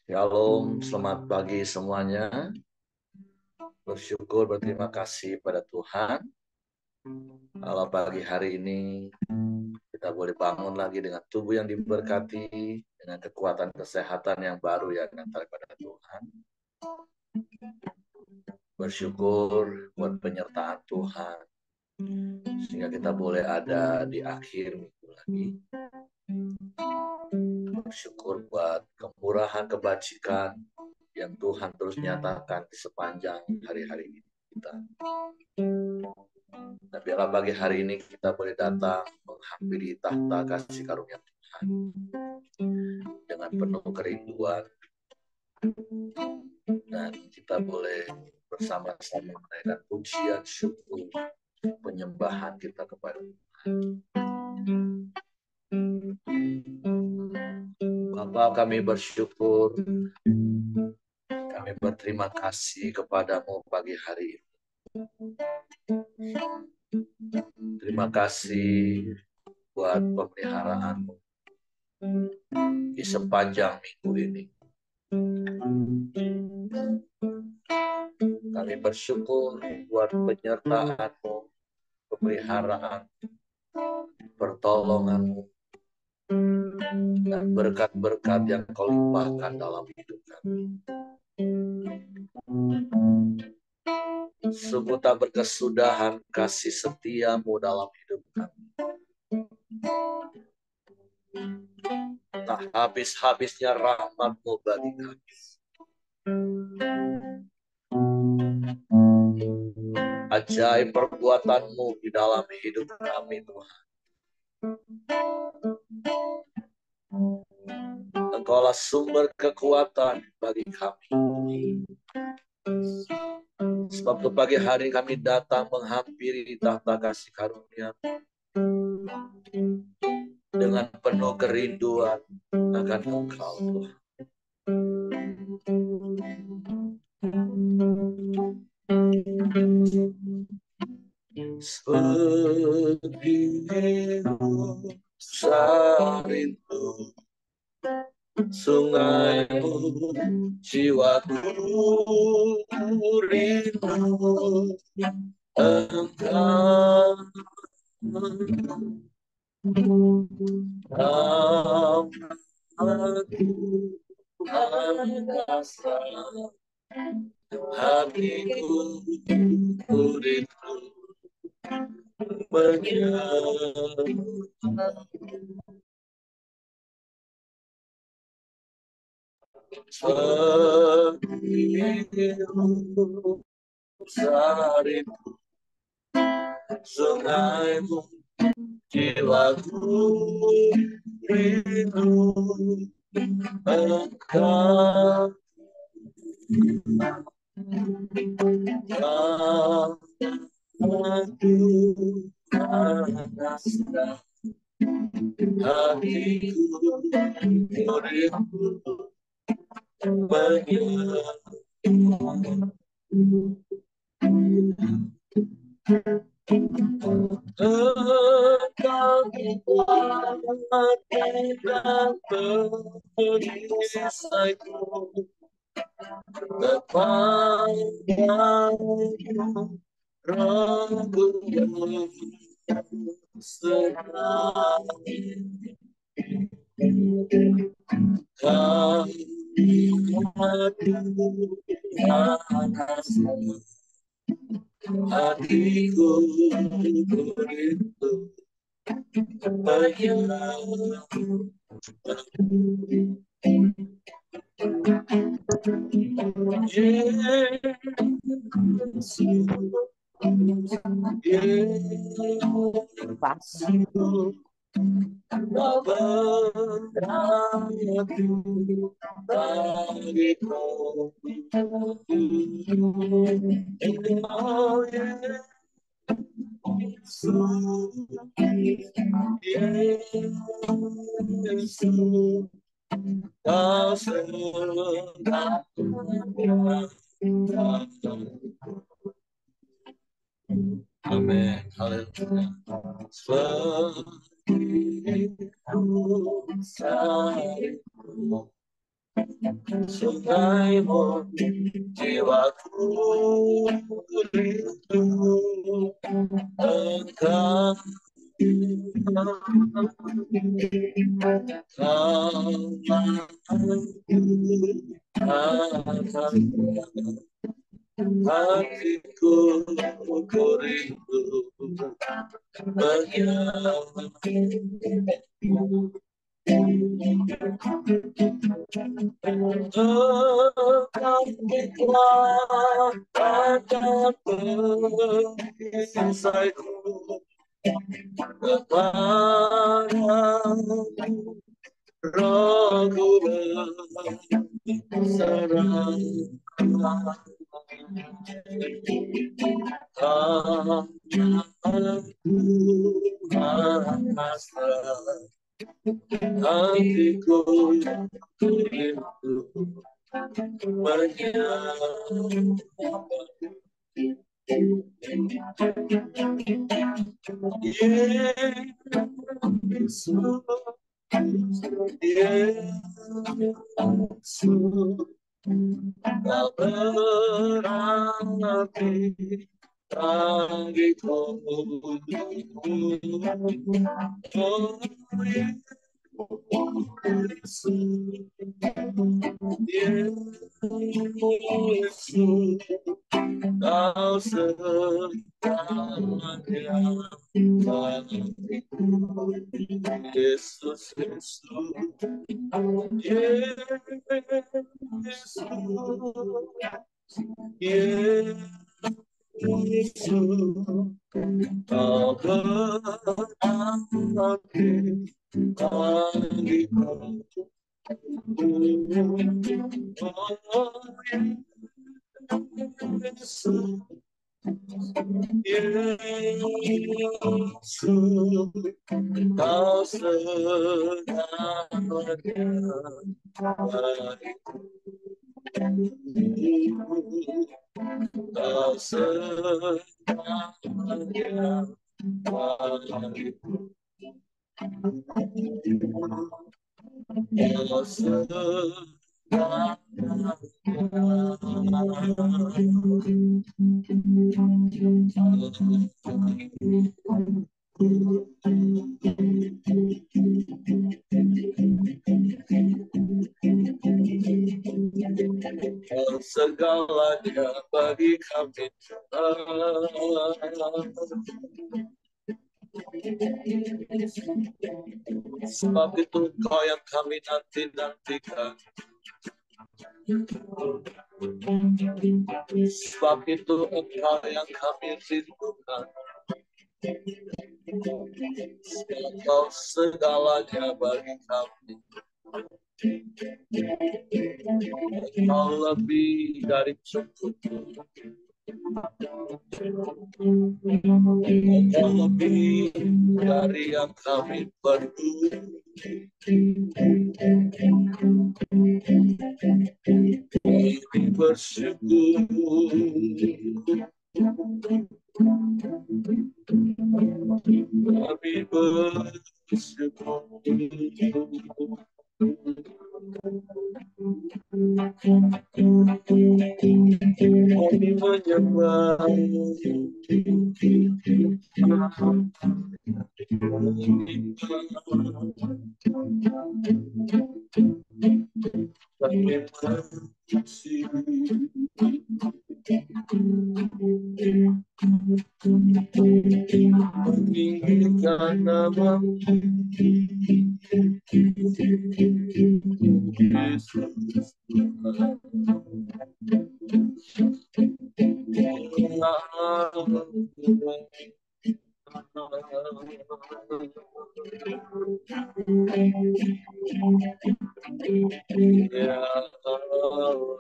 Shalom, selamat pagi semuanya. Bersyukur, berterima kasih pada Tuhan. Kalau pagi hari ini kita boleh bangun lagi dengan tubuh yang diberkati, dengan kekuatan kesehatan yang baru yang daripada Tuhan. Bersyukur buat penyertaan Tuhan, sehingga kita boleh ada di akhir minggu lagi. Bersyukur buat kemurahan, kebajikan yang Tuhan terus nyatakan di sepanjang hari-hari ini kita. Dan biarlah pagi hari ini kita boleh datang menghampiri tahta kasih karunia Tuhan dengan penuh kerinduan, dan kita boleh bersama-sama menaikkan pujian, syukur, penyembahan kita kepada Tuhan. Bapa, kami bersyukur, kami berterima kasih kepadamu pagi hari ini. Terima kasih buat pemeliharaanmu di sepanjang minggu ini. Kami bersyukur buat penyertaanmu, pemeliharaan, pertolonganmu, dan berkat-berkat yang kau limpahkan dalam hidup kami. Sungguh tak berkesudahan kasih setiamu dalam hidup kami. Tak habis-habisnya rahmatmu bagi kami. Ajaib perbuatanmu di dalam hidup kami, Tuhan. Engkaulah sumber kekuatan bagi kami. Sebab ke pagi hari kami datang menghampiri tahta kasih karunia dengan penuh kerinduan akan Engkau, Tuhan. Sepiku sarindu sungaimu, jiwaku rindu Engkau. Angkasa hatiku rindu menyanyi. Sepiku sarindu sungaimu, jiwaku rindu Engkau. Hatiku rindu menyanyi. Engkau kuatkan perisaiku kepadamu, Rabu yang senang. Hatiku rindu Yesus, Kau berakhir bagiku. Oh Yesus, Kau selalu. Amin. Haleluya. menyertaimu, jiwaku rindu engkau. Hatiku rindu menyertaimu. Tetaplah akan perisaiku kepadamu, rohku berserah. Aku pasrah, hatiku rindu menyapa. Yesus, Yesus, kau berarti bagiku. Oh, Yesus, kau segalanya bagiku. Yesus, Yesus, Yesus, Yesus, kau berarti bagiku. Oh, Yesus, Yesus, kau segalanya bagiku. Kau segalanya bagiku. Kau segalanya bagi kami. Sebab itu Kau yang kami nanti-nantikan. Sebab itu Engkau yang kami rindukan. Sebab Kau segalanya bagi kami. Engkau lebih dari cukup. Engkau lebih dari yang kami perlu. Kami bersyukur. Kami bersyukur. Kami menyembah. Kami bersyukur. Meninggikan nama-Mu, Yesus. Ya Allah.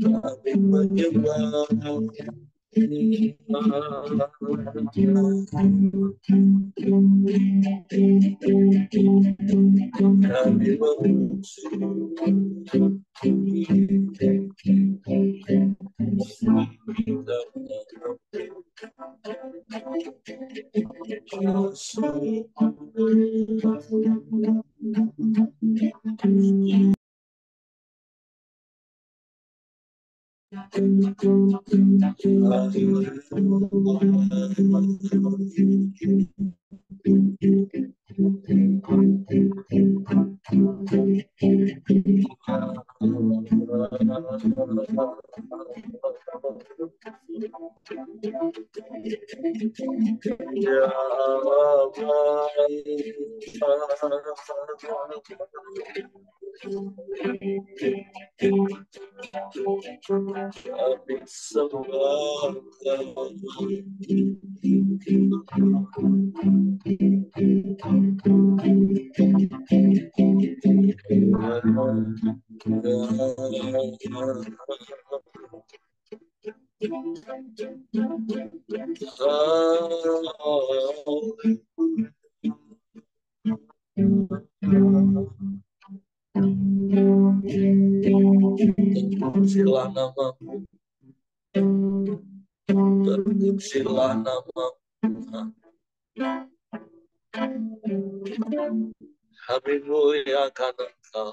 Kami menyembah. Kami Terpujilah namamu, terpujilah namamu. Kami muliakan Engkau,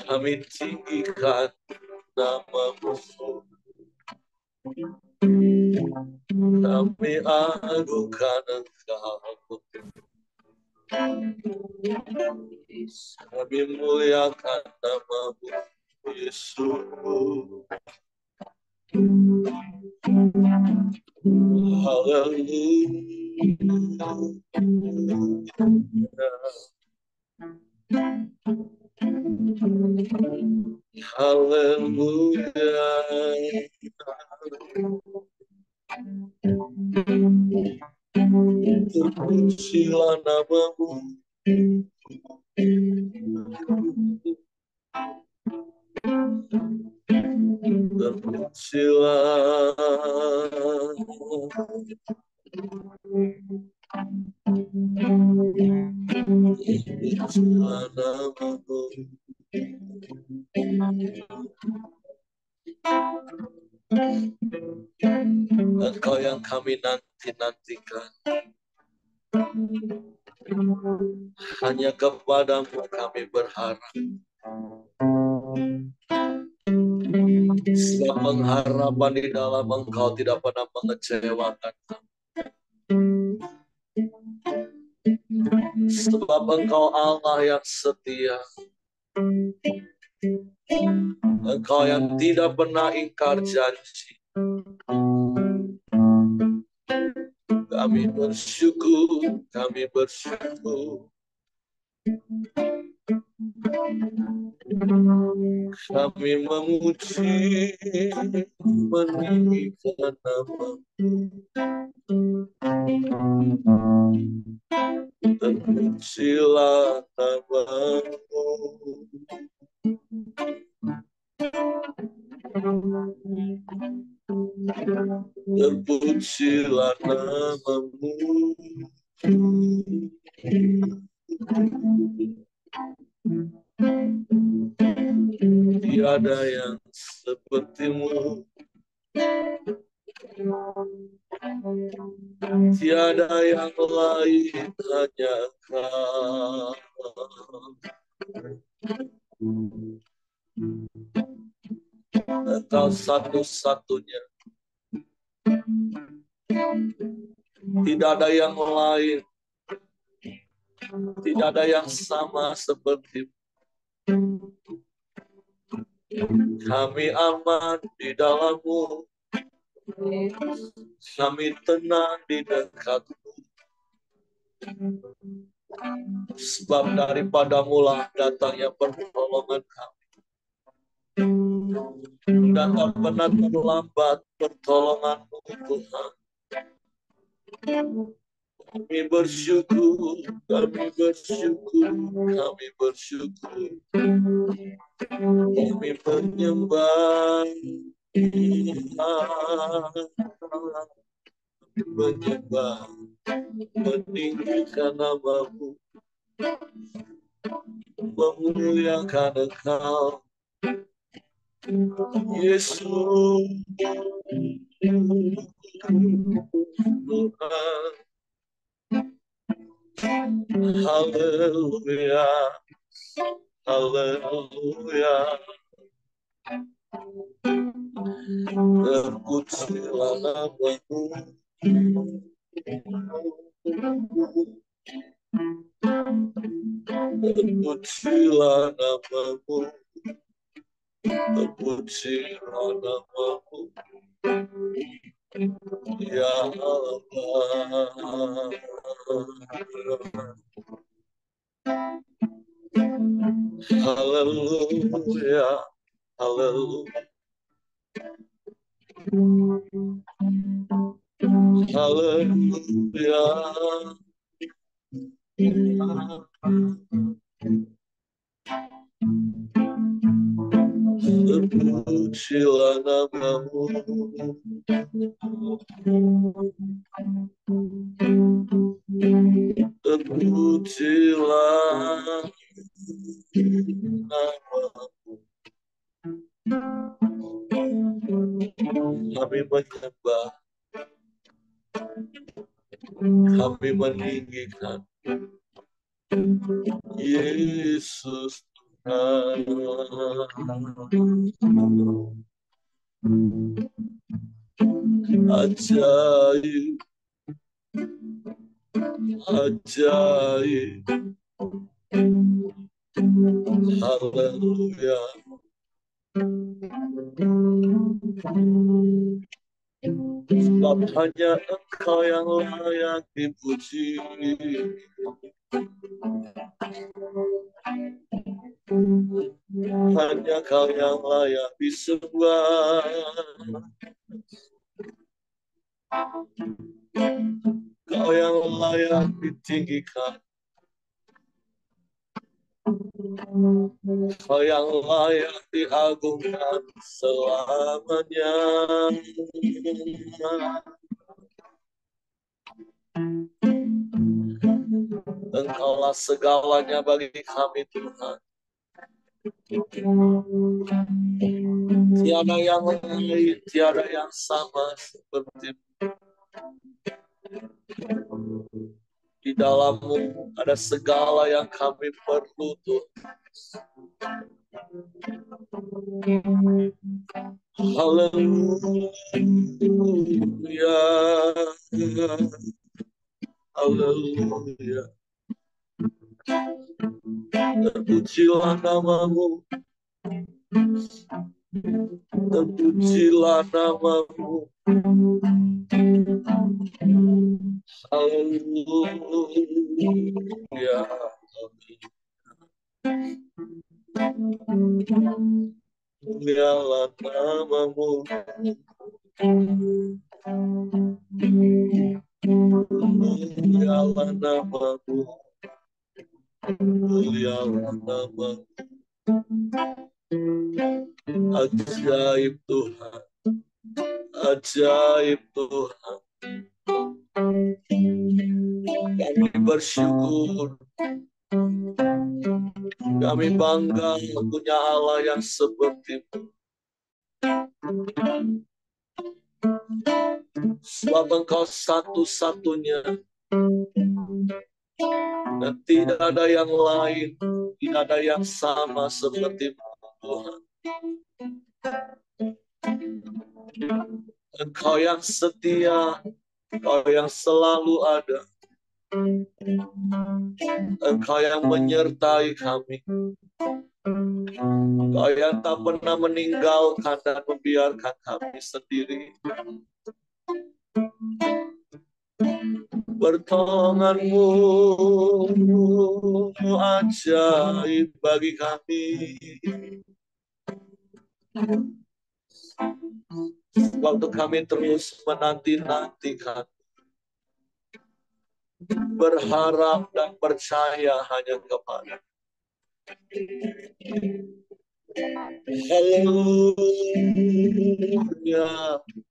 kami tinggikan namamu, kami agungkan Engkau, kami muliakan namamu, Yesus. Haleluya. Terpujilah namamu, terpujilah namamu. Engkau yang kami nanti-nantikan, hanya kepadamu kami berharap. Sebab pengharapan di dalam Engkau tidak pernah mengecewakan kami. Sebab Engkau Allah yang setia, Engkau yang tidak pernah ingkar janji. Kami bersyukur, kami bersyukur. Kami memuji, meninggikan namamu. Terpujilah namamu. Terpujilah namamu. Tiada yang sepertimu, tiada yang lain, hanya Kau. Engkau satu-satunya, tidak ada yang lain, tidak ada yang sama seperti. Kami aman di dalam-Mu, kami tenang di dekat-Mu. Sebab daripada-Mu lah datangnya pertolongan kami. Dan tak pernah terlambat pertolongan-Mu, Tuhan. Kami bersyukur, kami bersyukur, kami bersyukur. Kami menyembah, menyembah, meninggikan namamu, memuliakan Engkau, Yesus. Haleluya. haleluya. Terpujilah namamu, terpujilah namamu, terpujilah namamu, ya Allah. Haleluya, haleluya, haleluya. Terpujilah namamu, terpujilah namamu. Kami menyembah, kami meninggikan Yesus Tuhan. Ajaib, ajaib, haleluya. Sebab hanya Engkau yang layak dipuji, hanya Kau yang layak disembah, Kau yang layak ditinggikan, Kau yang layak diagungkan selamanya. Engkaulah segalanya bagi kami Tuhan. Tiada yang lain, tiada yang sama seperti di dalam-Mu ada segala yang kami perlu Tuhan. Haleluya, haleluya. Terpujilah namamu, terpujilah namamu. Haleluya. Mulialah namamu, mulialah namamu, mulialah namamu. Ajaib Tuhan, ajaib Tuhan. Kami bersyukur, kami bangga punya Allah yang seperti-Mu. Sebab Engkau satu-satunya dan tidak ada yang lain, tidak ada yang sama seperti-Mu Tuhan. Engkau yang setia, Engkau yang selalu ada, Engkau yang menyertai kami, Engkau yang tak pernah meninggalkan dan membiarkan kami sendiri. Pertolongan-Mu ajaib bagi kami. Waktu kami terus menanti-nantikan, berharap dan percaya hanya kepada. Haleluya,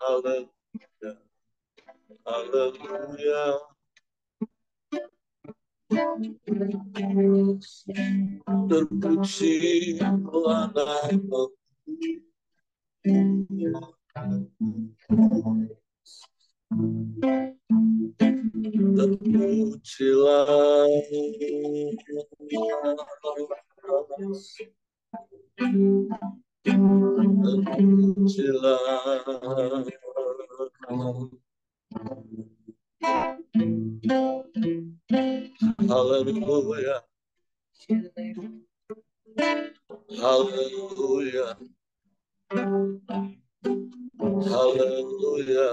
haleluya, haleluya. Terpujilah namamu, terpujilah. Haleluya, haleluya, haleluya.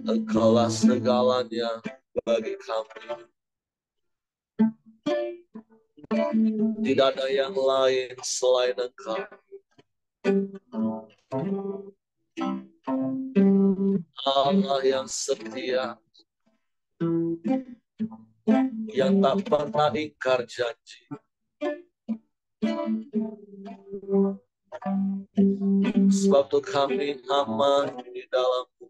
Engkaulah segalanya bagi kami. Tidak ada yang lain selain Engkau. Allah yang setia, yang tak pernah ingkar janji. Sebab itu kami aman di dalam-Mu.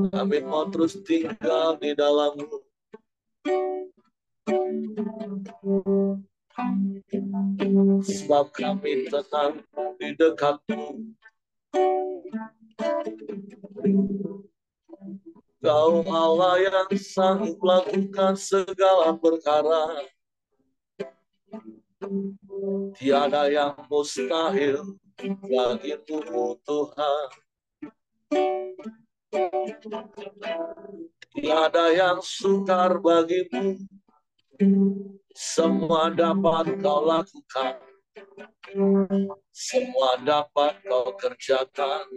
Kami mau terus tinggal di dalam-Mu. Sebab kami tenang di dekat-Mu. Kau Allah yang sanggup melakukan segala perkara. Tiada yang mustahil bagi-Mu, Tuhan. Tiada yang sukar bagi-Mu. Semua dapat Kau lakukan. Semua dapat Kau kerjakan.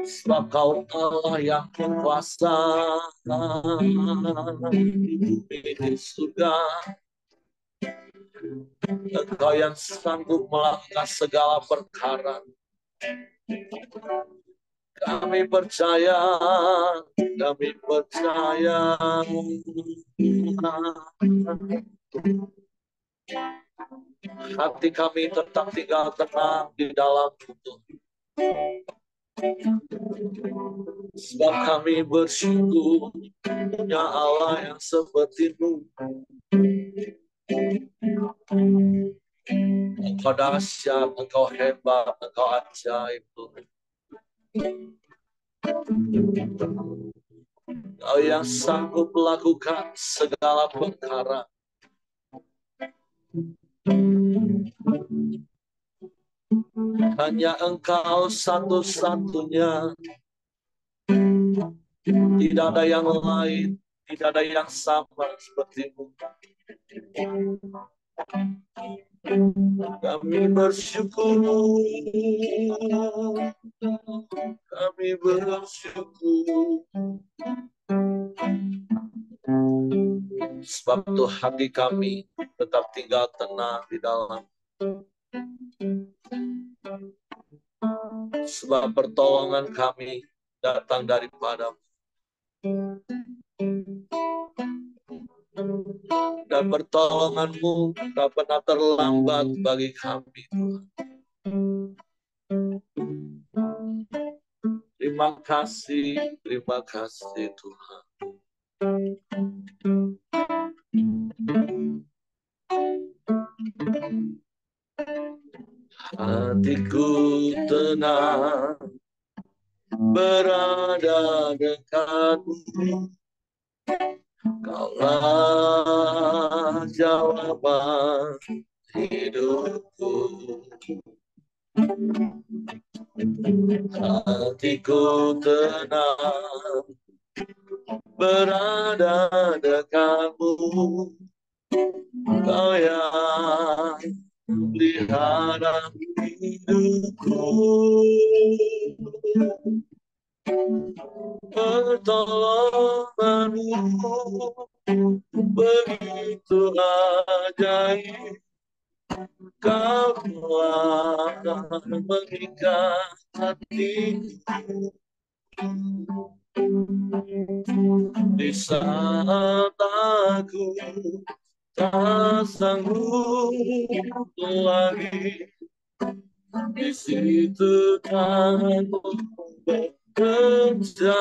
Sebab Kau Allah yang berkuasa di surga. Engkau yang sanggup melakukan segala perkara. Kami percaya, kami percaya. Hati kami tetap tinggal tenang di dalam-Mu. Sebab kami bersyukur punya Allah yang seperti-Mu. Engkau dahsyat, Engkau hebat, Engkau ajaib. Engkau yang sanggup melakukan segala perkara. Hanya Engkau satu-satunya. Tidak ada yang lain, tidak ada yang sama seperti-Mu. Kami bersyukur, kami bersyukur. Sebab itu hati kami tetap tinggal tenang di dalam. Sebab pertolongan kami datang daripada-Mu. Dan pertolongan-Mu tak pernah terlambat bagi kami. Terima kasih Tuhan. Hatiku tenang berada dekat-Mu. Kaulah jawaban hidupku. Hatiku tenang berada dekat-Mu. Kau yang pelihara hidupku. Pertolongan-Mu begitu ajaib. Kau telah mengikat hatiku. Di saat aku tak sanggup lagi, di situ Kamu bekerja.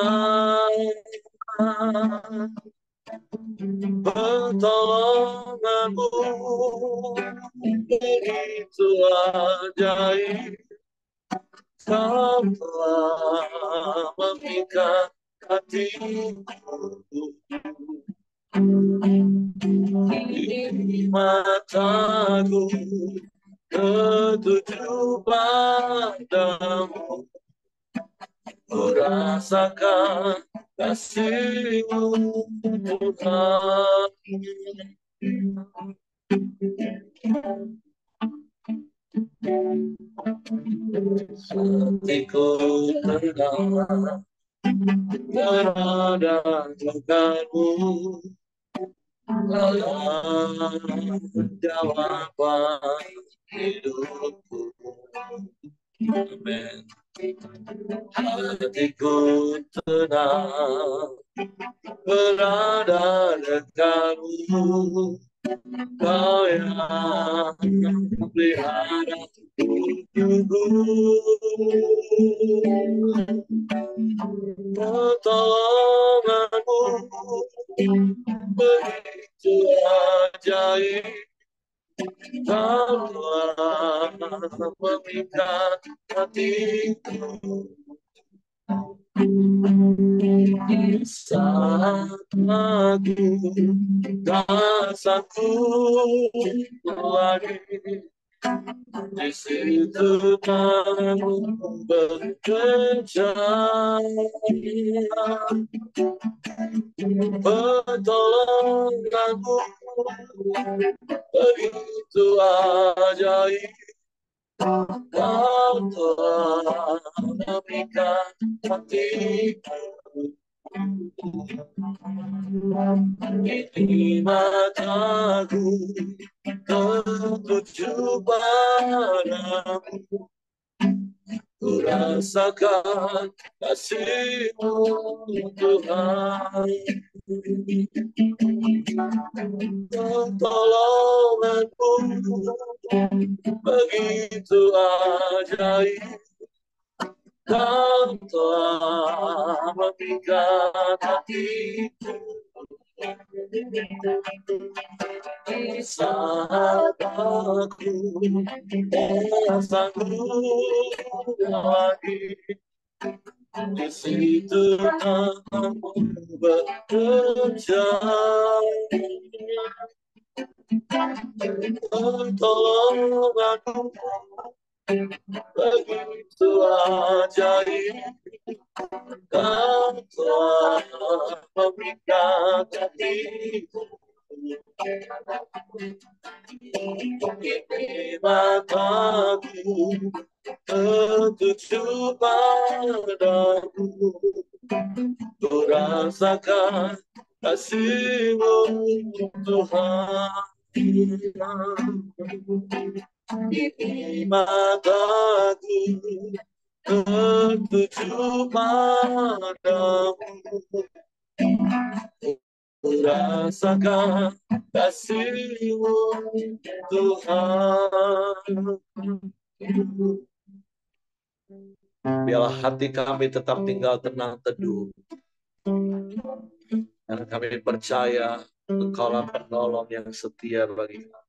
Pertolongan-Mu begitu ajaib. Kau telah memikat hatiku di mataku, ketujuh padamu. Ku rasakan kasih-Mu, Tuhan. Hatiku tenang berada denganmu, dalam jawaban hidupku. Amin. Hatiku tenang berada denganmu, Kau yang pelihara hidupku. Pertolonganmu begitu ajaib, Kau telah memikat hatiku. Saat aku tak sanggup lagi, di situ kamu bekerja. Pertolonganmu begitu ajaib, Kau telah memikat hatiku. Ini mataku tertuju padamu, ku rasakan kasih-Mu, Tuhan. Pertolonganmu begitu ajaib, Kau telah memikat hatiku. Di saat aku tak sanggup lagi, di situ kamu bekerja. Pertolonganmu begitu ajaib, Kau telah memikat hatiku. Ini mataku tertuju padamu, ku rasakan kasih-Mu, Tuhan. Ini mataku tertuju padamu, ku rasakan kasih-Mu, Tuhan. Biarlah hati kami tetap tinggal tenang teduh, karena kami percaya Engkaulah penolong yang setia bagi kami.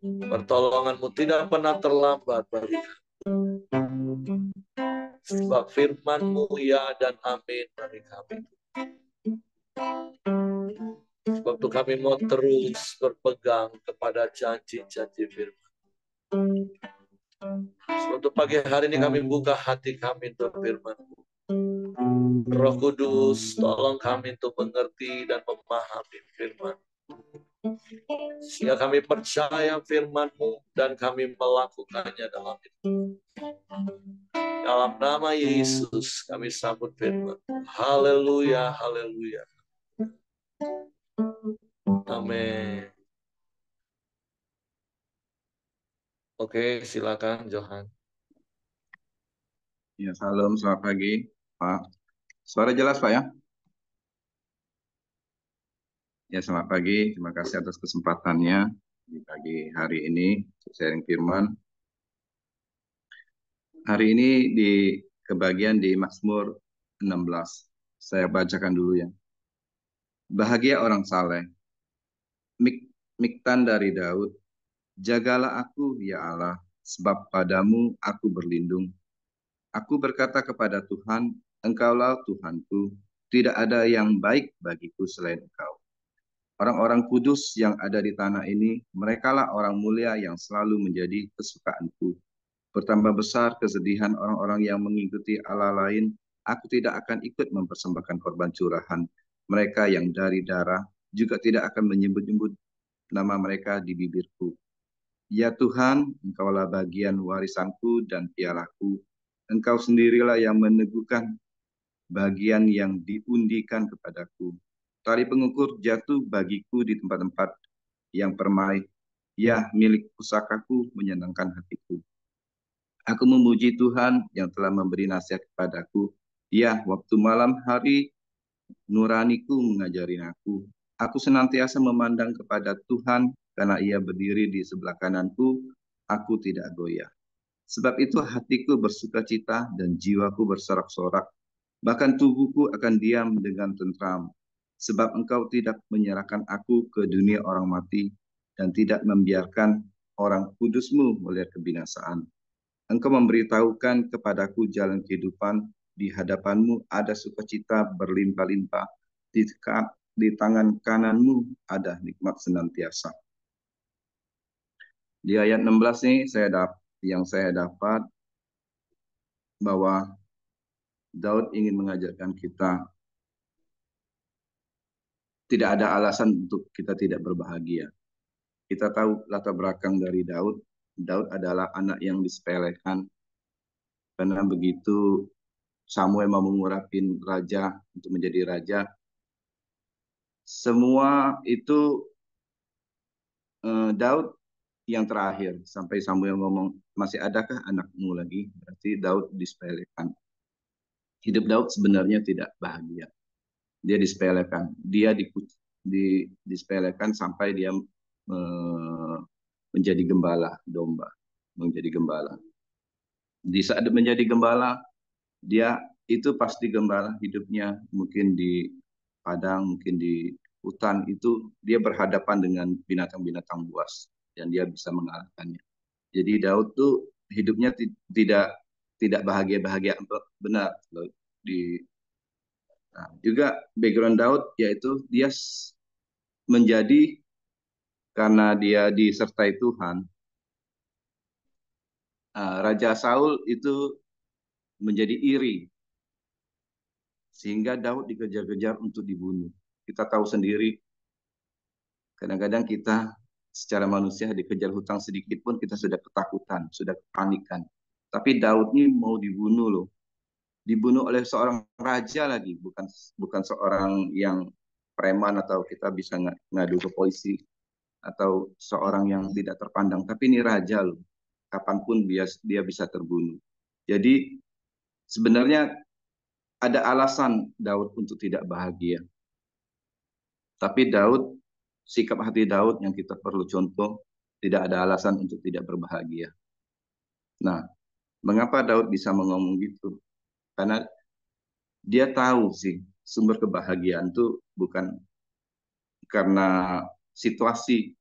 Pertolongan-Mu tidak pernah terlambat bagi kami, sebab firman-Mu ya dan amin bagi kami. Sebab itu kami mau terus berpegang kepada janji-janji firman. Sebab itu pagi hari ini kami buka hati kami untuk firman-Mu. Roh Kudus, tolong kami untuk mengerti dan memahami firman. Sehingga kami percaya firman-Mu dan kami melakukannya dalam hidup. Dalam nama Yesus kami sambut firman. Haleluya, haleluya. Amin. Oke, silakan Johan. Ya, salam, selamat pagi, Pak. Suara jelas, Pak, ya? Ya, selamat pagi. Terima kasih atas kesempatannya di pagi hari ini untuk sharing firman. Hari ini di kebagian di Mazmur 16. Saya bacakan dulu ya. Bahagia orang saleh. Miktan dari Daud. Jagalah aku, ya Allah, sebab padamu aku berlindung. Aku berkata kepada Tuhan, Engkaulah Tuhanku, tidak ada yang baik bagiku selain Engkau. Orang-orang kudus yang ada di tanah ini, merekalah orang mulia yang selalu menjadi kesukaanku. Bertambah besar kesedihan orang-orang yang mengikuti Allah lain, aku tidak akan ikut mempersembahkan korban curahan. Mereka yang dari darah juga tidak akan menyebut-nyebut nama mereka di bibirku. Ya Tuhan, Engkaulah bagian warisanku dan pialaku. Engkau sendirilah yang meneguhkan bagian yang diundikan kepadaku. Tali pengukur jatuh bagiku di tempat-tempat yang permai. Ya, milik pusakaku menyenangkan hatiku. Aku memuji Tuhan yang telah memberi nasihat kepadaku. Ya, waktu malam hari nuraniku mengajari aku. Aku senantiasa memandang kepada Tuhan karena ia berdiri di sebelah kananku. Aku tidak goyah. Sebab itu hatiku bersukacita dan jiwaku bersorak-sorak. Bahkan tubuhku akan diam dengan tentram. Sebab engkau tidak menyerahkan aku ke dunia orang mati dan tidak membiarkan orang kudusmu melihat kebinasaan. Engkau memberitahukan kepadaku jalan kehidupan, di hadapanmu ada sukacita berlimpah-limpah, di tangan kananmu ada nikmat senantiasa. Di ayat 16 ini yang saya dapat bahwa Daud ingin mengajarkan kita tidak ada alasan untuk kita tidak berbahagia. Kita tahu latar belakang dari Daud. Daud adalah anak yang disepelekan karena begitu Samuel mau mengurapin raja untuk menjadi raja, semua itu Daud yang terakhir sampai Samuel ngomong masih adakah anakmu lagi? Berarti Daud disepelekan. Hidup Daud sebenarnya tidak bahagia. Dia disepelekan. Dia disepelekan sampai dia menjadi gembala domba, menjadi gembala. Di saat menjadi gembala, dia itu pasti gembala hidupnya mungkin di padang, mungkin di hutan itu dia berhadapan dengan binatang-binatang buas dan dia bisa mengalahkannya. Jadi Daud tuh hidupnya tidak bahagia-bahagia benar di nah, juga background Daud yaitu dia menjadi karena dia disertai Tuhan. Raja Saul itu menjadi iri sehingga Daud dikejar-kejar untuk dibunuh. Kita tahu sendiri kadang-kadang kita secara manusia dikejar hutang sedikit pun kita sudah ketakutan, sudah kepanikan. Tapi Daud ini mau dibunuh loh. Dibunuh oleh seorang raja lagi, bukan seorang yang preman atau kita bisa ngadu ke polisi atau seorang yang tidak terpandang. Tapi ini raja loh. Kapanpun dia bisa terbunuh. Jadi sebenarnya ada alasan Daud untuk tidak bahagia. Tapi sikap hati Daud yang kita perlu contoh, tidak ada alasan untuk tidak berbahagia. Nah, mengapa Daud bisa ngomong gitu? Karena dia tahu sih sumber kebahagiaan itu bukan karena situasi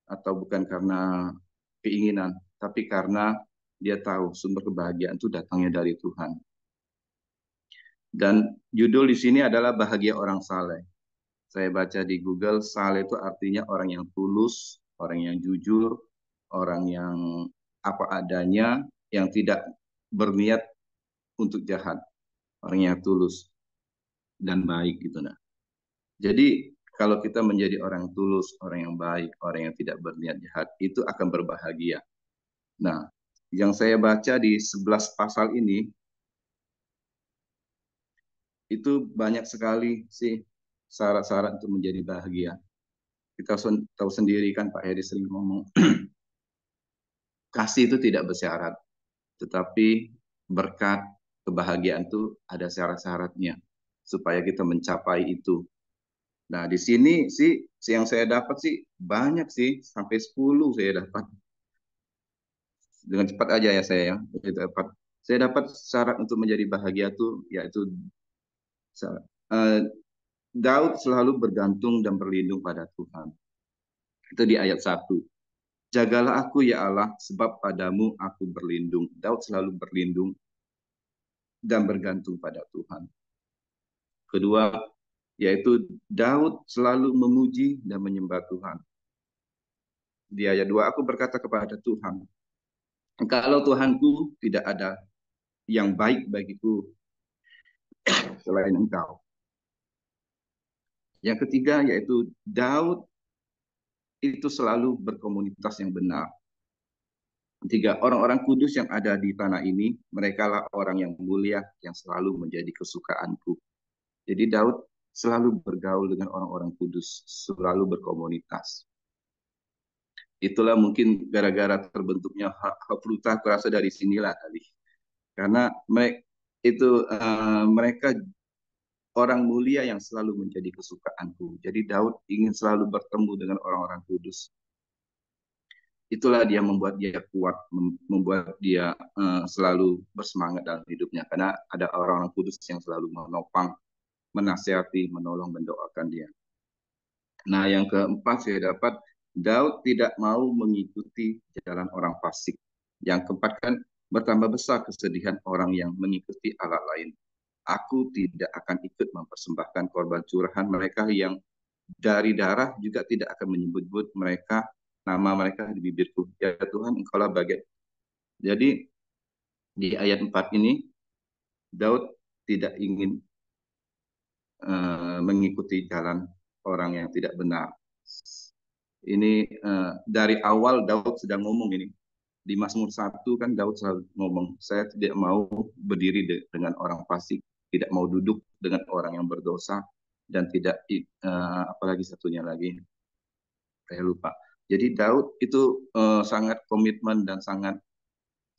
atau bukan karena keinginan, tapi karena dia tahu sumber kebahagiaan itu datangnya dari Tuhan. Dan judul di sini adalah bahagia orang saleh. Saya baca di Google, saleh itu artinya orang yang tulus, orang yang jujur, orang yang apa adanya, yang tidak berniat untuk jahat, orang yang tulus dan baik gitu. Nah, jadi kalau kita menjadi orang tulus, orang yang baik, orang yang tidak berniat jahat, itu akan berbahagia. Nah, yang saya baca di 11 pasal ini, itu banyak sekali sih syarat-syarat untuk menjadi bahagia. Kita tahu sendiri kan Pak Heri sering ngomong, kasih itu tidak bersyarat, tetapi berkat kebahagiaan itu ada syarat-syaratnya supaya kita mencapai itu. Nah, di sini sih yang saya dapat sih banyak sih, sampai 10 saya dapat. Dengan cepat aja ya saya ya. Saya dapat syarat untuk menjadi bahagia itu yaitu uh, Daud selalu bergantung dan berlindung pada Tuhan. Itu di ayat 1. Jagalah aku ya Allah, sebab padamu aku berlindung. Daud selalu berlindung dan bergantung pada Tuhan. Kedua, yaitu Daud selalu memuji dan menyembah Tuhan. Di ayat 2, aku berkata kepada Tuhan, kalau Tuhanku tidak ada yang baik bagiku selain Engkau. Yang ketiga, yaitu Daud itu selalu berkomunitas yang benar. Tiga, orang-orang kudus yang ada di tanah ini, mereka lah orang yang mulia yang selalu menjadi kesukaanku. Jadi Daud selalu bergaul dengan orang-orang kudus, selalu berkomunitas. Itulah mungkin gara-gara terbentuknya Hafrutah, kurasa dari sinilah kali. Karena mereka orang mulia yang selalu menjadi kesukaanku. Jadi Daud ingin selalu bertemu dengan orang-orang kudus. Itulah dia membuat dia kuat, membuat dia selalu bersemangat dalam hidupnya. Karena ada orang-orang kudus yang selalu menopang, menasihati, menolong, mendoakan dia. Nah, yang keempat saya dapat, Daud tidak mau mengikuti jalan orang fasik. Yang keempat kan, bertambah besar kesedihan orang yang mengikuti Allah lain. Aku tidak akan ikut mempersembahkan korban curahan mereka yang dari darah, juga tidak akan menyebut-sebut mereka, nama mereka di bibirku. Ya Tuhan, Engkaulah bagian. Jadi di ayat 4 ini, Daud tidak ingin mengikuti jalan orang yang tidak benar. Ini dari awal Daud sedang ngomong ini. Di Mazmur 1 kan Daud selalu ngomong, saya tidak mau berdiri dengan orang fasik, tidak mau duduk dengan orang yang berdosa, dan tidak, apalagi satunya lagi, saya lupa. Jadi Daud itu sangat komitmen dan sangat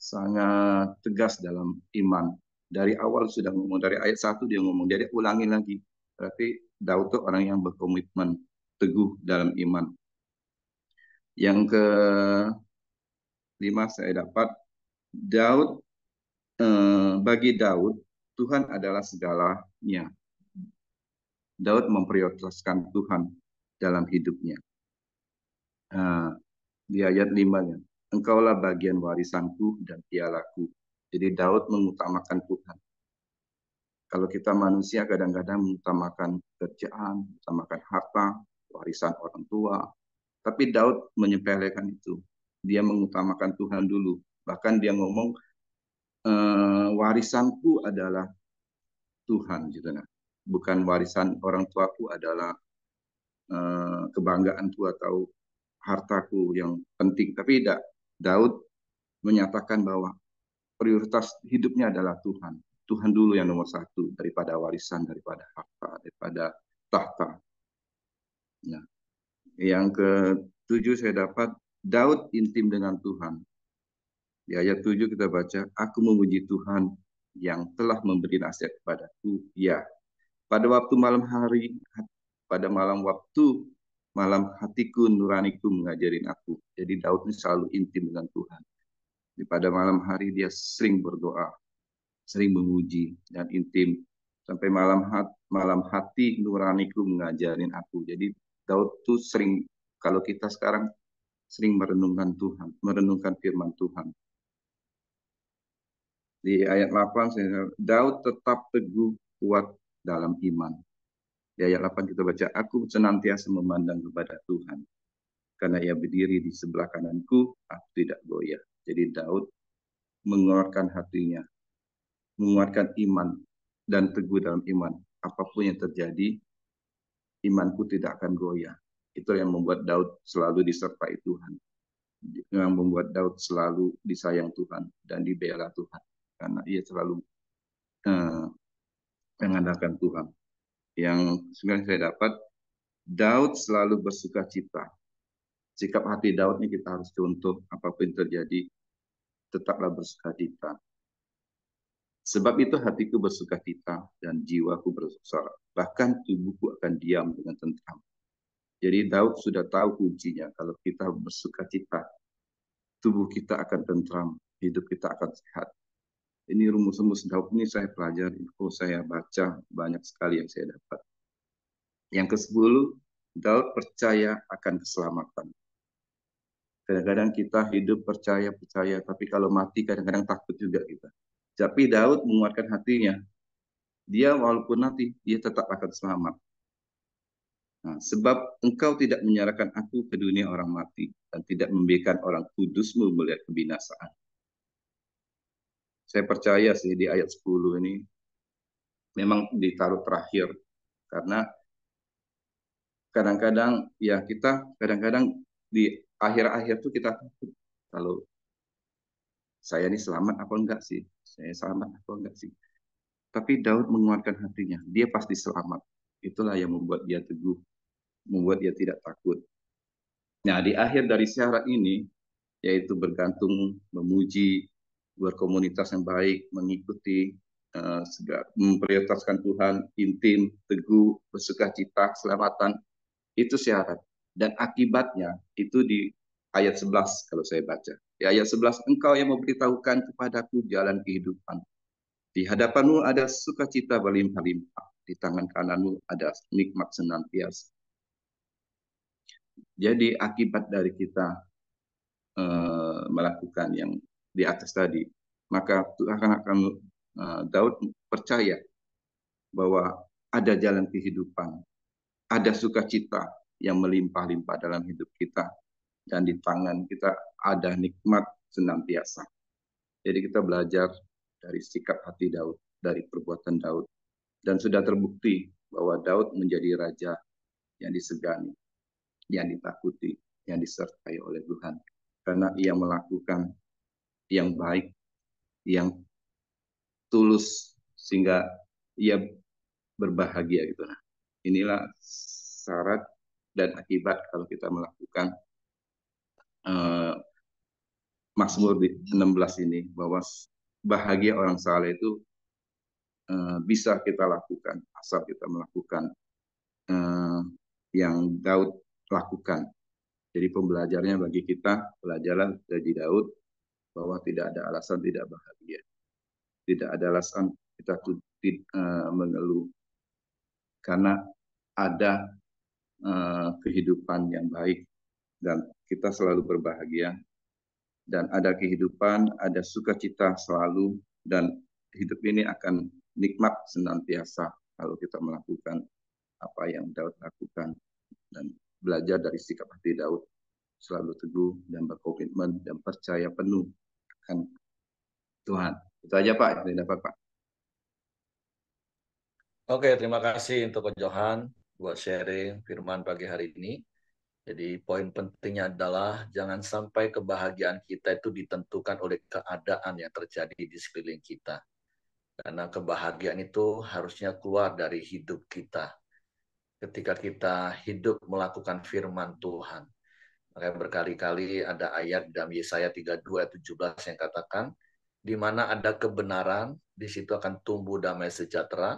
sangat tegas dalam iman. Dari awal sudah ngomong, dari ayat 1 dia ngomong, dia ulangi lagi. Berarti Daud itu orang yang berkomitmen, teguh dalam iman. Yang kelima saya dapat, Daud, bagi Daud, Tuhan adalah segalanya. Daud memprioritaskan Tuhan dalam hidupnya. Di ayat 5-nya, Engkaulah bagian warisanku dan pialaku. Jadi Daud mengutamakan Tuhan. Kalau kita manusia kadang-kadang mengutamakan kerjaan, mengutamakan harta, warisan orang tua. Tapi Daud menyepelekan itu. Dia mengutamakan Tuhan dulu. Bahkan dia ngomong, warisanku adalah Tuhan. Gitu, nah. Bukan warisan orang tuaku adalah kebanggaanku atau hartaku yang penting. Tapi tidak. Daud menyatakan bahwa prioritas hidupnya adalah Tuhan. Tuhan dulu yang nomor satu, daripada warisan, daripada harta, daripada tahta. Nah, yang ketujuh saya dapat, Daud intim dengan Tuhan. Di ayat 7 kita baca, aku memuji Tuhan yang telah memberi nasihat kepadaku. Ya, pada waktu malam hari, pada malam hatiku, nuraniku mengajarin aku. Jadi Daud ini selalu intim dengan Tuhan. Pada malam hari dia sering berdoa, sering memuji dan intim. Sampai malam hati nuraniku mengajarin aku. Jadi Daud tuh sering, kalau kita sekarang sering merenungkan Tuhan, merenungkan firman Tuhan. Di ayat 8, Daud tetap teguh kuat dalam iman. Di ayat 8 kita baca, aku senantiasa memandang kepada Tuhan. Karena ia berdiri di sebelah kananku, aku tidak goyah. Jadi Daud menguatkan hatinya, menguatkan iman, dan teguh dalam iman. Apapun yang terjadi, imanku tidak akan goyah. Itu yang membuat Daud selalu disertai Tuhan. Yang membuat Daud selalu disayang Tuhan dan dibela Tuhan. Karena ia selalu mengandalkan Tuhan. Yang sebenarnya saya dapat, Daud selalu bersuka cita. Sikap hati Daud ini kita harus contoh, apapun yang terjadi, tetaplah bersuka cita. Sebab itu hatiku bersuka cita dan jiwaku bersorak. Bahkan tubuhku akan diam dengan tentram. Jadi Daud sudah tahu kuncinya. Kalau kita bersuka cita, tubuh kita akan tentram, hidup kita akan sehat. Ini rumus-rumus Daud ini saya pelajari, saya baca, banyak sekali yang saya dapat. Yang ke-10, Daud percaya akan keselamatan. Kadang-kadang kita hidup percaya-percaya, tapi kalau mati kadang-kadang takut juga kita. Tapi Daud menguatkan hatinya. Dia walaupun mati, dia tetap akan selamat. Nah, sebab engkau tidak menyerahkan aku ke dunia orang mati dan tidak membiarkan orang kudusmu melihat kebinasaan. Saya percaya sih di ayat 10 ini memang ditaruh terakhir. Karena kadang-kadang ya kita kadang-kadang di akhir-akhir tuh kita takut kalau saya ini selamat apa enggak sih? Saya selamat apa enggak sih? Tapi Daud menguatkan hatinya, dia pasti selamat. Itulah yang membuat dia teguh, membuat dia tidak takut. Nah, di akhir dari syarat ini, yaitu bergantung, memuji, berkomunitas yang baik, mengikuti, memprioritaskan Tuhan, intim, teguh, bersukacita, keselamatan, itu syarat. Dan akibatnya itu di ayat 11 kalau saya baca. Di ayat 11, engkau yang memberitahukan kepadaku jalan kehidupan. Di hadapanmu ada sukacita berlimpah-limpah. Di tangan kananmu ada nikmat senantiasa. Jadi akibat dari kita melakukan yang di atas tadi, maka Tuhan akan Daud percaya bahwa ada jalan kehidupan, ada sukacita yang melimpah-limpah dalam hidup kita, dan di tangan kita ada nikmat senantiasa. Jadi kita belajar dari sikap hati Daud, dari perbuatan Daud, dan sudah terbukti bahwa Daud menjadi raja yang disegani, yang ditakuti, yang disertai oleh Tuhan. Karena ia melakukan yang baik, yang tulus, sehingga ia berbahagia gitu. Nah, inilah syarat dan akibat kalau kita melakukan Mazmur 16 ini, bahwa bahagia orang saleh itu bisa kita lakukan asal kita melakukan yang Daud lakukan. Jadi pembelajarnya bagi kita, belajarlah dari Daud bahwa tidak ada alasan tidak bahagia. Tidak ada alasan kita mengeluh. Karena ada kehidupan yang baik dan kita selalu berbahagia. Dan ada kehidupan, ada sukacita selalu, dan hidup ini akan nikmat senantiasa kalau kita melakukan apa yang Daud lakukan dan belajar dari sikap hati Daud, selalu teguh dan berkomitmen dan percaya penuh akan Tuhan. Itu aja Pak yang saya dapat Pak. Oke, terima kasih untuk Ko Johan buat sharing firman pagi hari ini. Jadi poin pentingnya adalah jangan sampai kebahagiaan kita itu ditentukan oleh keadaan yang terjadi di sekeliling kita. Karena kebahagiaan itu harusnya keluar dari hidup kita. Ketika kita hidup melakukan firman Tuhan. Makanya berkali-kali ada ayat dalam Yesaya 32 ayat 17 yang katakan, di mana ada kebenaran, di situ akan tumbuh damai sejahtera,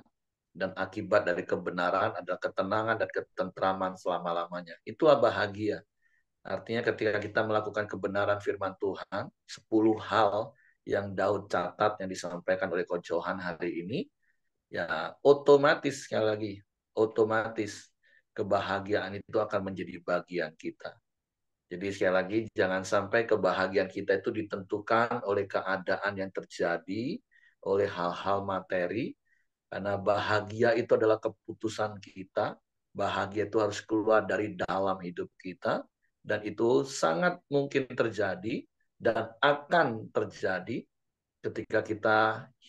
dan akibat dari kebenaran adalah ketenangan dan ketentraman selama-lamanya. Itulah bahagia. Artinya ketika kita melakukan kebenaran firman Tuhan, 10 hal yang Daud catat yang disampaikan oleh Ko Johan hari ini, ya otomatis, sekali lagi, otomatis kebahagiaan itu akan menjadi bagian kita. Jadi sekali lagi, jangan sampai kebahagiaan kita itu ditentukan oleh keadaan yang terjadi, oleh hal-hal materi, karena bahagia itu adalah keputusan kita, bahagia itu harus keluar dari dalam hidup kita, dan itu sangat mungkin terjadi, dan akan terjadi ketika kita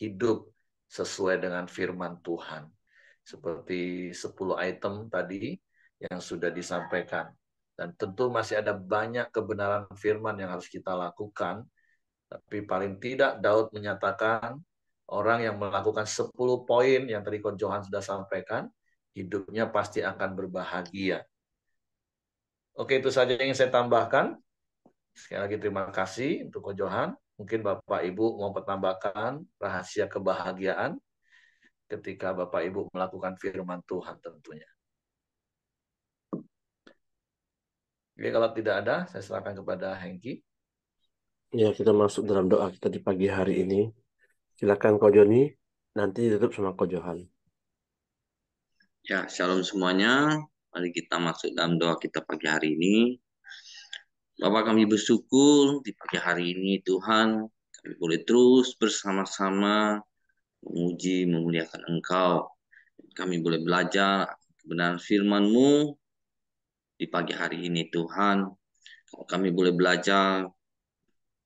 hidup sesuai dengan firman Tuhan. Seperti 10 item tadi yang sudah disampaikan. Dan tentu masih ada banyak kebenaran firman yang harus kita lakukan. Tapi paling tidak Daud menyatakan orang yang melakukan 10 poin yang tadi Ko Johan sudah sampaikan, hidupnya pasti akan berbahagia. Oke, itu saja yang saya tambahkan. Sekali lagi terima kasih untuk Ko Johan. Mungkin Bapak Ibu mau menambahkan rahasia kebahagiaan ketika Bapak Ibu melakukan firman Tuhan tentunya. Oke, kalau tidak ada, saya serahkan kepada Hengki. Ya, kita masuk dalam doa kita di pagi hari ini. Silakan Ko Joni, nanti ditutup sama Ko Johan. Ya, shalom semuanya. Mari kita masuk dalam doa kita pagi hari ini. Bapak, kami bersyukur di pagi hari ini Tuhan, kami boleh terus bersama-sama memuji, memuliakan Engkau. Kami boleh belajar kebenaran firman-Mu di pagi hari ini Tuhan. Kami boleh belajar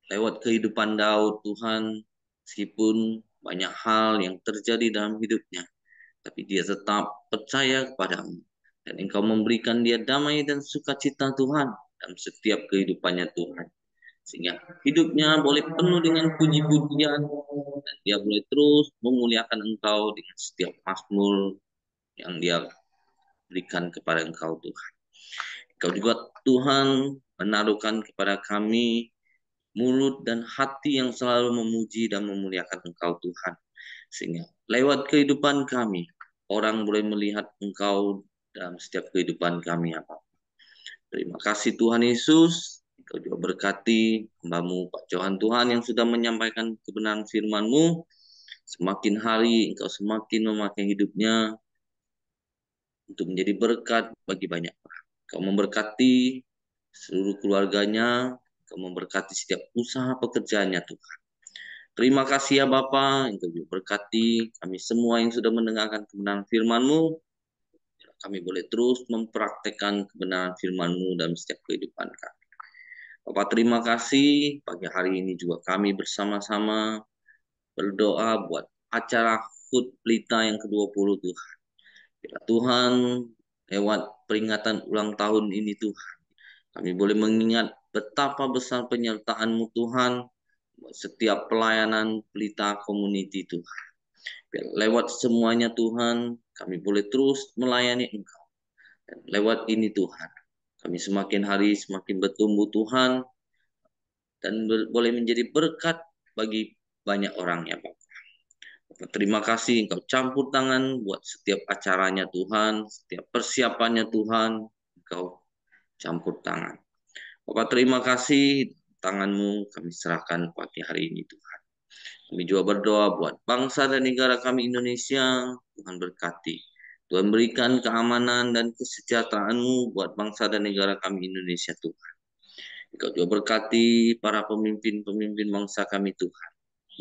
lewat kehidupan Daud Tuhan, meskipun banyak hal yang terjadi dalam hidupnya, tapi dia tetap percaya kepadamu. Dan Engkau memberikan dia damai dan sukacita Tuhan dalam setiap kehidupannya Tuhan. Sehingga hidupnya boleh penuh dengan puji-pujian dan dia boleh terus memuliakan Engkau dengan setiap mazmur yang dia berikan kepada Engkau Tuhan. Engkau juga Tuhan menaruhkan kepada kami mulut dan hati yang selalu memuji dan memuliakan Engkau Tuhan. Sehingga lewat kehidupan kami, orang boleh melihat Engkau dalam setiap kehidupan kami apa. Terima kasih Tuhan Yesus. Engkau juga berkati hamba-Mu Pak Johan Tuhan yang sudah menyampaikan kebenaran firman-Mu. Semakin hari Engkau semakin memakai hidupnya untuk menjadi berkat bagi banyak orang. Engkau memberkati seluruh keluarganya, Engkau memberkati setiap usaha pekerjaannya Tuhan. Terima kasih ya Bapa, Engkau juga berkati kami semua yang sudah mendengarkan kebenaran firman-Mu. Kami boleh terus mempraktekkan kebenaran firman-Mu dalam setiap kehidupan kami. Bapak, terima kasih pagi hari ini juga kami bersama-sama berdoa buat acara HUT Pelita yang ke-20 Tuhan. Ya Tuhan, lewat peringatan ulang tahun ini Tuhan, kami boleh mengingat betapa besar penyertaan-Mu Tuhan buat setiap pelayanan Pelita Community Tuhan. Biar lewat semuanya Tuhan, kami boleh terus melayani Engkau. Dan lewat ini Tuhan, kami semakin hari semakin bertumbuh Tuhan, dan boleh menjadi berkat bagi banyak orang ya Pak. Terima kasih Engkau campur tangan buat setiap acaranya Tuhan, setiap persiapannya Tuhan, Engkau campur tangan. Bapak terima kasih, tangan-Mu kami serahkan pagi hari ini Tuhan. Kami juga berdoa buat bangsa dan negara kami Indonesia, Tuhan berkati. Tuhan berikan keamanan dan kesejahteraan-Mu buat bangsa dan negara kami Indonesia Tuhan. Engkau juga berkati para pemimpin-pemimpin bangsa kami Tuhan.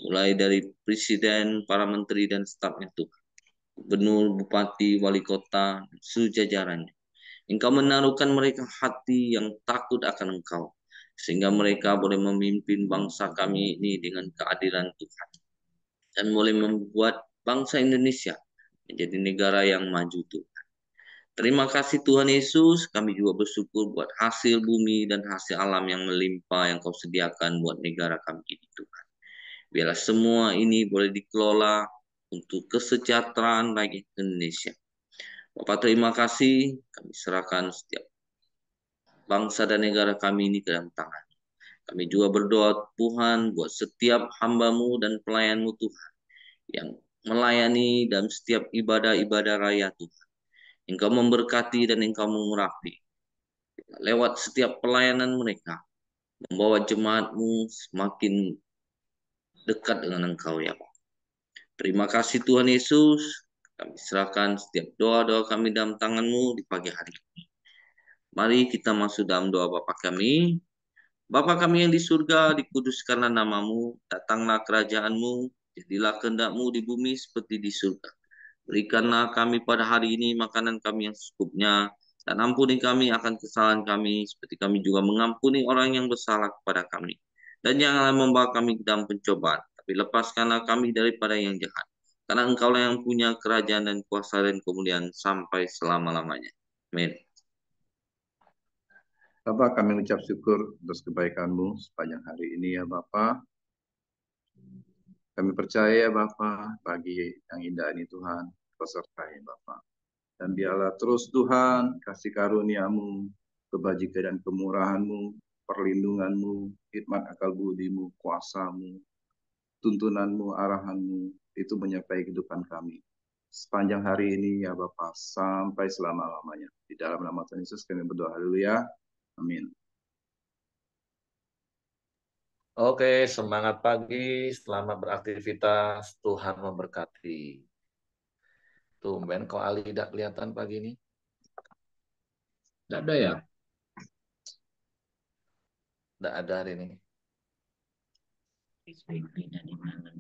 Mulai dari presiden, para menteri dan stafnya Tuhan. Gubernur, bupati, wali kota, sejajarannya. Engkau menaruhkan mereka hati yang takut akan Engkau. Sehingga mereka boleh memimpin bangsa kami ini dengan keadilan Tuhan. Dan boleh membuat bangsa Indonesia menjadi negara yang maju Tuhan. Terima kasih Tuhan Yesus, kami juga bersyukur buat hasil bumi dan hasil alam yang melimpah yang Kau sediakan buat negara kami ini Tuhan. Biarlah semua ini boleh dikelola untuk kesejahteraan bagi Indonesia. Bapak terima kasih, kami serahkan setiap bangsa dan negara kami ini ke dalam tangan. Kami juga berdoa Tuhan buat setiap hamba-Mu dan pelayan-Mu Tuhan yang melayani dalam setiap ibadah-ibadah raya Tuhan. Engkau memberkati dan Engkau mengurapi. Lewat setiap pelayanan mereka, membawa jemaat-Mu semakin dekat dengan Engkau ya Pak. Terima kasih Tuhan Yesus. Kami serahkan setiap doa-doa kami dalam tangan-Mu di pagi hari ini. Mari kita masuk dalam doa Bapa kami. Bapa kami yang di surga, dikuduskanlah namamu, datanglah kerajaan-Mu, jadilah kehendak-Mu di bumi seperti di surga. Berikanlah kami pada hari ini makanan kami yang secukupnya, dan ampuni kami akan kesalahan kami, seperti kami juga mengampuni orang yang bersalah kepada kami. Dan janganlah membawa kami ke dalam pencobaan, tapi lepaskanlah kami daripada yang jahat. Karena Engkaulah yang punya kerajaan dan kuasa dan kemuliaan sampai selama-lamanya. Amin. Bapak, kami ucap syukur atas kebaikan-Mu sepanjang hari ini ya Bapak. Kami percaya Bapak, pagi yang indah ini Tuhan, Kau sertai Bapak. Dan biarlah terus Tuhan, kasih karunia-Mu, kebajikan dan kemurahan-Mu, perlindungan-Mu, hikmat akal budi-Mu, kuasa-Mu, tuntunan-Mu, arahan-Mu, itu menyertai kehidupan kami. Sepanjang hari ini ya Bapak, sampai selama-lamanya. Di dalam nama Tuhan Yesus kami berdoa, haleluya. Amin. Oke, semangat pagi, selamat beraktivitas, Tuhan memberkati. Tumben kok Ali tidak kelihatan pagi ini. Tidak ada ya? Tidak ada hari ini. Di mana?